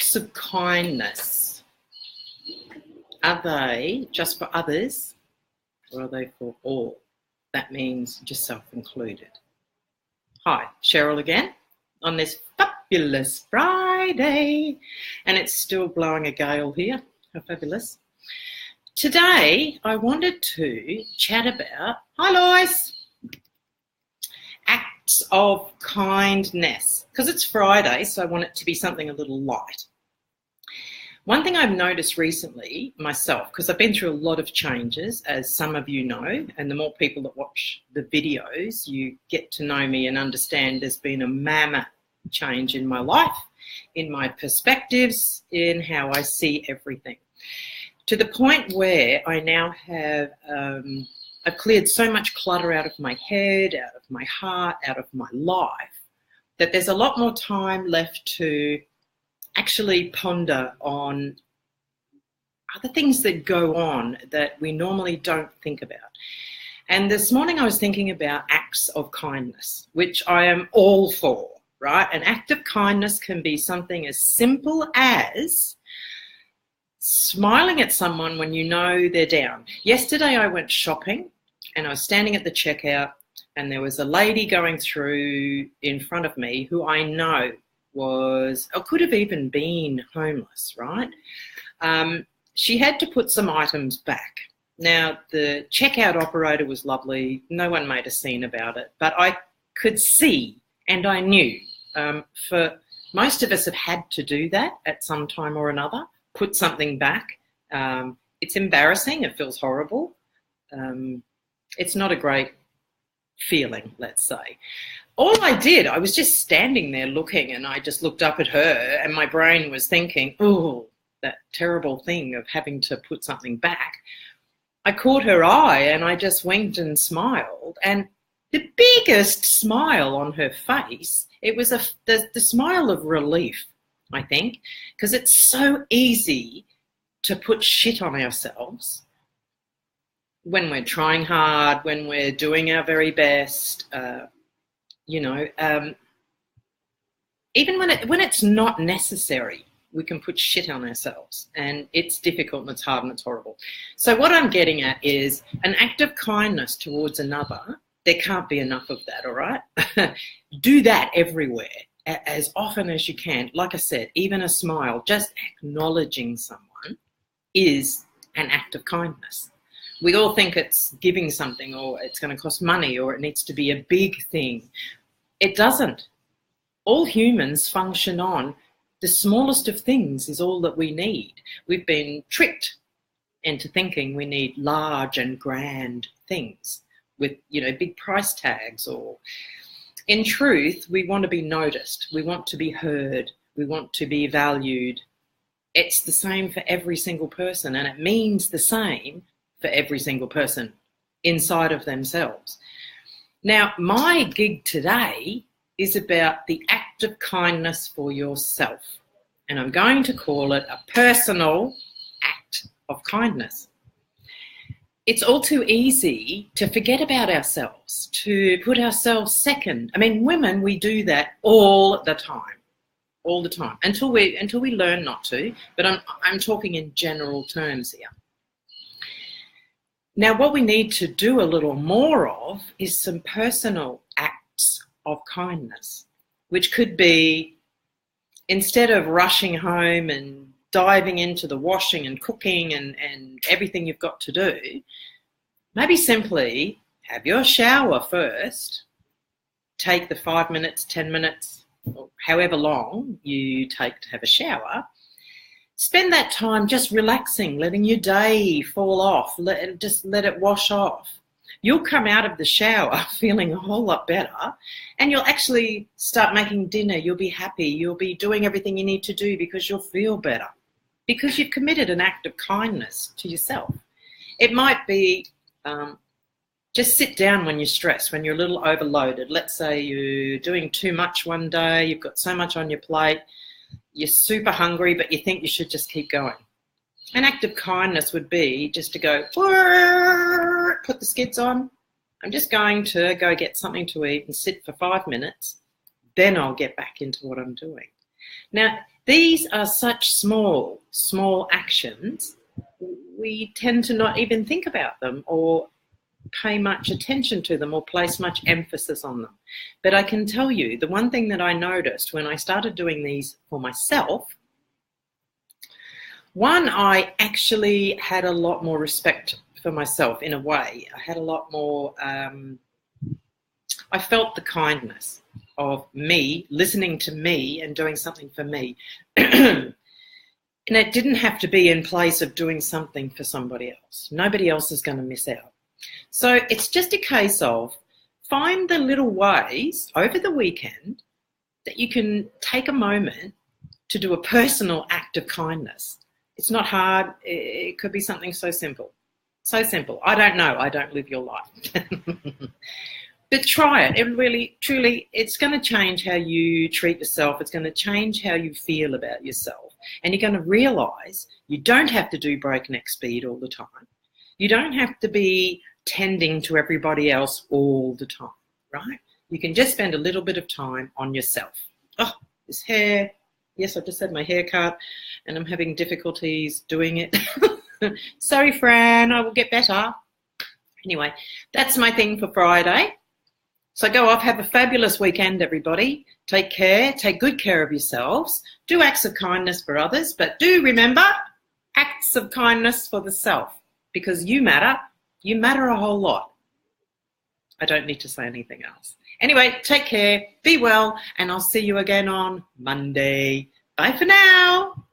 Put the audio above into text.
acts of kindness, are they just for others or are they for all? That means yourself included. Hi, Cheryl again on this fabulous Friday, and it's still blowing a gale here. How fabulous. Today, I wanted to chat about, hi Lois, acts of kindness, because it's Friday, so I want it to be something a little light. One thing I've noticed recently myself, because I've been through a lot of changes, as some of you know, and the more people that watch the videos, you get to know me and understand there's been a mammoth change in my life, in my perspectives, in how I see everything. To the point where I now have, I've cleared so much clutter out of my head, out of my heart, out of my life, that there's a lot more time left to actually ponder on other things that go on that we normally don't think about. And this morning I was thinking about acts of kindness, which I am all for, right? An act of kindness can be something as simple as smiling at someone when you know they're down. Yesterday I went shopping and I was standing at the checkout and there was a lady going through in front of me who I know was, or could have even been homeless, right? She had to put some items back. Now, the checkout operator was lovely. No one made a scene about it, but I could see and I knew for most of us have had to do that at some time or another, put something back. It's embarrassing. It feels horrible. It's not a great feeling, let's say. All I did, I was just standing there looking and I just looked up at her and my brain was thinking, oh, that terrible thing of having to put something back. I caught her eye and I just winked and smiled, and the biggest smile on her face, it was the smile of relief, I think, because it's so easy to put shit on ourselves when we're trying hard, when we're doing our very best, even when it's not necessary, we can put shit on ourselves, and it's difficult and it's hard and it's horrible. So what I'm getting at is an act of kindness towards another. There can't be enough of that, all right? Do that everywhere, as often as you can. Like I said, even a smile, just acknowledging someone is an act of kindness. We all think it's giving something or it's going to cost money or it needs to be a big thing. It doesn't. All humans function on the smallest of things is all that we need. We've been tricked into thinking we need large and grand things with, big price tags, or in truth, we want to be noticed. We want to be heard. We want to be valued. It's the same for every single person, and it means the same for every single person inside of themselves. Now, my gig today is about the act of kindness for yourself, and I'm going to call it a personal act of kindness. It's all too easy to forget about ourselves, to put ourselves second. I mean, women, we do that all the time, until we learn not to, but I'm talking in general terms here. Now, what we need to do a little more of is some personal acts of kindness, which could be, instead of rushing home and diving into the washing and cooking and everything you've got to do, maybe simply have your shower first, take the 5 minutes, 10 minutes, or however long you take to have a shower. Spend that time just relaxing, letting your day fall off, let it wash off. You'll come out of the shower feeling a whole lot better, and you'll actually start making dinner. You'll be happy. You'll be doing everything you need to do because you'll feel better, because you've committed an act of kindness to yourself. It might be just sit down when you're stressed, when you're a little overloaded. Let's say you're doing too much one day, you've got so much on your plate, you're super hungry, but you think you should just keep going. An act of kindness would be just to go, put the skids on. I'm just going to go get something to eat and sit for 5 minutes. Then I'll get back into what I'm doing. Now, these are such small actions, we tend to not even think about them or pay much attention to them or place much emphasis on them. But I can tell you, the one thing that I noticed when I started doing these for myself, one, I actually had a lot more respect for myself in a way. I had a lot more, I felt the kindness of me, listening to me and doing something for me. And it didn't have to be in place of doing something for somebody else. Nobody else is going to miss out. So it's just a case of find the little ways over the weekend that you can take a moment to do a personal act of kindness. It's not hard. It could be something so simple. So simple. I don't know. I don't live your life. But try it. It really, truly, it's going to change how you treat yourself. It's going to change how you feel about yourself. And you're going to realise you don't have to do breakneck speed all the time. You don't have to be tending to everybody else all the time, right? You can just spend a little bit of time on yourself. Oh, this hair. Yes, I just had my hair cut and I'm having difficulties doing it. Sorry, Fran, I will get better. Anyway, that's my thing for Friday. So go off, have a fabulous weekend, everybody. Take care, take good care of yourselves. Do acts of kindness for others, but do remember, acts of kindness for the self, because you matter. You matter a whole lot. I don't need to say anything else. Anyway, take care, be well, and I'll see you again on Monday. Bye for now.